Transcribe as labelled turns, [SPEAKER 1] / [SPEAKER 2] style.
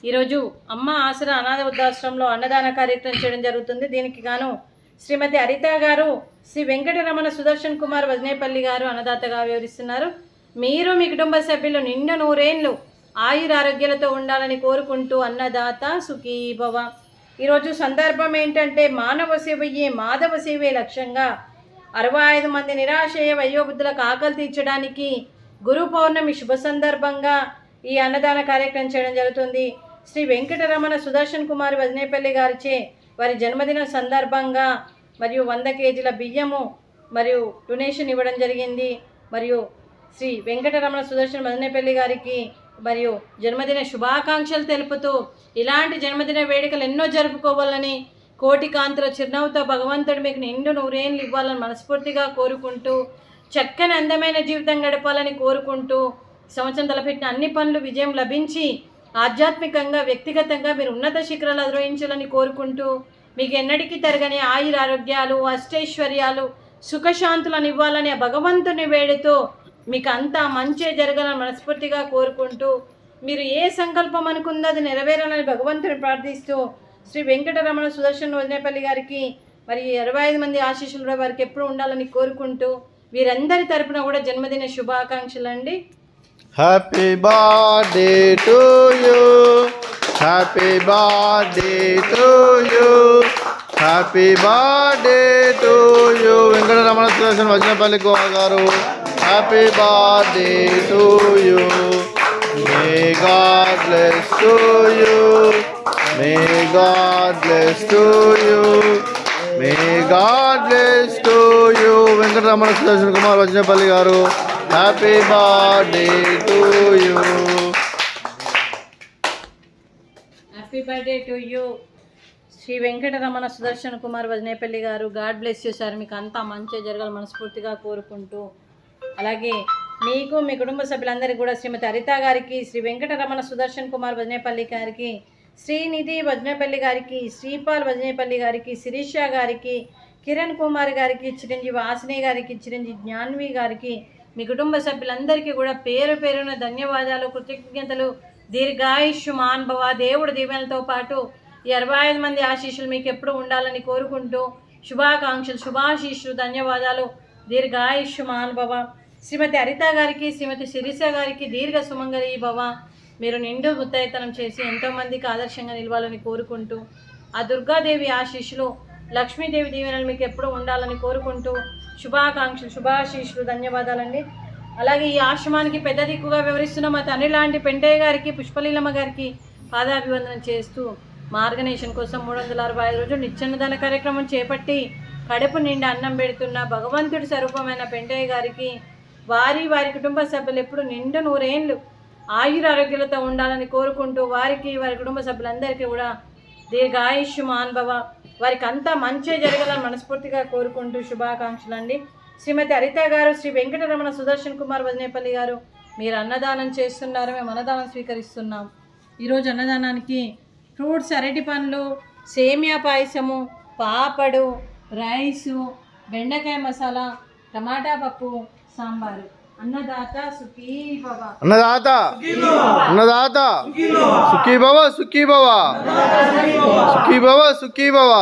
[SPEAKER 1] ఈరోజు అమ్మ ఆసరా అనాథ వృద్ధాశ్రమంలో అన్నదాన కార్యక్రమం చేయడం జరుగుతుంది. దీనికి గాను శ్రీమతి హరిత గారు, శ్రీ వెంకటరమణ సుదర్శన్ కుమార్ వజనేపల్లి గారు అన్నదాతగా వివరిస్తున్నారు. మీరు మీ కుటుంబ సభ్యులు నిండు నూరేళ్లు ఆయురారోగ్యాలతో ఉండాలని కోరుకుంటూ అన్నదాత సుఖీ భవ. ఈరోజు సందర్భం ఏంటంటే మానవ సేవయే మాధవ సేవే లక్ష్యంగా 65 మంది నిరాశయ వయోవృద్ధులకు ఆకలి తీర్చడానికి గురు పౌర్ణమి శుభ సందర్భంగా ఈ అన్నదాన కార్యక్రమం చేయడం జరుగుతుంది. శ్రీ వెంకటరమణ సుదర్శన్ కుమార్ వజనేపల్లి గారిచే వారి జన్మదిన సందర్భంగా మరియు 100 కేజీల బియ్యము మరియు డొనేషన్ ఇవ్వడం జరిగింది. మరియు శ్రీ వెంకటరమణ సుదర్శన్ వజనేపల్లి గారికి మరియు జన్మదిన శుభాకాంక్షలు తెలుపుతూ ఇలాంటి జన్మదిన వేడుకలు ఎన్నో జరుపుకోవాలని, కోటి కాంతుల చిరునవ్వుతో భగవంతుడు మీకు నిండు నూరేళ్ళు ఇవ్వాలని మనస్ఫూర్తిగా కోరుకుంటూ, చక్కని అందమైన జీవితం గడపాలని కోరుకుంటూ, సంవత్సరం తలపెట్టిన అన్ని పనులు విజయం లభించి ఆధ్యాత్మికంగా వ్యక్తిగతంగా మీరు ఉన్నత శిఖరాలు అధిరోహించాలని కోరుకుంటూ, మీకు ఎన్నటికీ తరగని ఆయురారోగ్యాలు, అష్టైశ్వర్యాలు, సుఖశాంతులను ఇవ్వాలని ఆ భగవంతుని వేడుతూ మీకు అంతా మంచి జరగాలని మనస్ఫూర్తిగా కోరుకుంటూ, మీరు ఏ సంకల్పం అనుకుందో అది నెరవేరాలని భగవంతుని ప్రార్థిస్తూ, శ్రీ వెంకటరమణ సుదర్శన్ వజనేపల్లి గారికి మరి 25 మంది ఆశీస్సులు కూడా వారికి ఎప్పుడు ఉండాలని కోరుకుంటూ, వీరందరి తరపున కూడా జన్మదిన శుభాకాంక్షలు అండి.
[SPEAKER 2] Happy birthday to you, happy birthday to you, happy birthday to you. Venkataramana Sudarshan Vajanepalli garu, happy birthday to you. May God bless to you, may God bless to you, may God bless to you. Venkataramana Sudarshan Kumar Vajanepalli garu, happy birthday to you.
[SPEAKER 1] Happy birthday to you Shri Venkataramana Sudarshan Kumar Vajanepalli garu. God bless you sir. మీకు అంతా మంచిగా జరగాలి మనస్ఫూర్తిగా కోరుకుంటూ, అలాగే మీకు మీ కుటుంబ సభ్యులందరికీ కూడా శ్రీమతి హరిత గారికి, శ్రీ వెంకటరమణ సుదర్శన్ కుమార్ వజనేపల్లి గారికి, శ్రీనిధి వజనేపల్లి గారికి, శ్రీపాల్ వజనేపల్లి గారికి, శిరీష గారికి, కిరణ్ కుమార్ గారికి, చిరంజీవి ఆసిని గారికి, చిరంజీవి జ్ఞాన్వి గారికి, మీ కుటుంబ సభ్యులందరికీ కూడా పేరు పేరున ధన్యవాదాలు, కృతజ్ఞతలు. దీర్ఘాయుష్మాన్ భవ. దేవుడు దీవెనలతో పాటు ఈ 65 మంది ఆశీస్సులు మీకు ఎప్పుడు ఉండాలని కోరుకుంటూ, శుభాకాంక్షలు, శుభాశీస్సులు, ధన్యవాదాలు. దీర్ఘాయుష్మాన్ భవ. శ్రీమతి హరిత గారికి, శ్రీమతి శిరీష గారికి దీర్ఘ సుమంగళి భవ. మీరు నిండు ముత్తైతనం చేసి ఎంతోమందికి ఆదర్శంగా నిలవాలని కోరుకుంటూ, ఆ దుర్గాదేవి ఆశీస్సులు, లక్ష్మీదేవి దీవెనలు మీకు ఎప్పుడు ఉండాలని కోరుకుంటూ, శుభాకాంక్షలు, శుభాశీస్సులు, ధన్యవాదాలండి. అలాగే ఈ ఆశ్రమానికి పెద్ద దిక్కుగా వివరిస్తున్న మా తండ్రి లాంటి పెంటయ్య గారికి, పుష్పలీలమ్మ గారికి పాదాభివందనం చేస్తూ, మార్గనేషన్ కోసం 365 రోజులు నిత్యాన్నదాన కార్యక్రమం చేపట్టి కడుపు నిండా అన్నం పెడుతున్న భగవంతుడి స్వరూపమైన పెంటయ్య గారికి, వారి కుటుంబ సభ్యులు ఎప్పుడు నిండు నూరేళ్ళు ఆయురారోగ్యాలతో ఉండాలని కోరుకుంటూ, వారికి వారి కుటుంబ సభ్యులందరికీ కూడా దీర్ఘాయుష్మాన్ భవ. వారికి అంతా మంచి జరగాలని మనస్ఫూర్తిగా కోరుకుంటూ శుభాకాంక్షలు అండి. శ్రీమతి హరిత గారు, శ్రీ వెంకటరమణ సుదర్శన్ కుమార్ వజనేపల్లి గారు, మీరు అన్నదానం చేస్తున్నారు, మేము అన్నదానం స్వీకరిస్తున్నాం. ఈరోజు అన్నదానానికి ఫ్రూట్స్, అరటి పండ్లు, సేమియా పాయసము, పాపడు, రైసు, బెండకాయ మసాలా, టమాటా పప్పు, సాంబారు. అన్నదాత సుఖీ భవ.
[SPEAKER 2] అన్నదాత అన్నదాత సుఖీ భవ, సుఖీ భవ, సుఖీ భవ, సుఖీ భవ.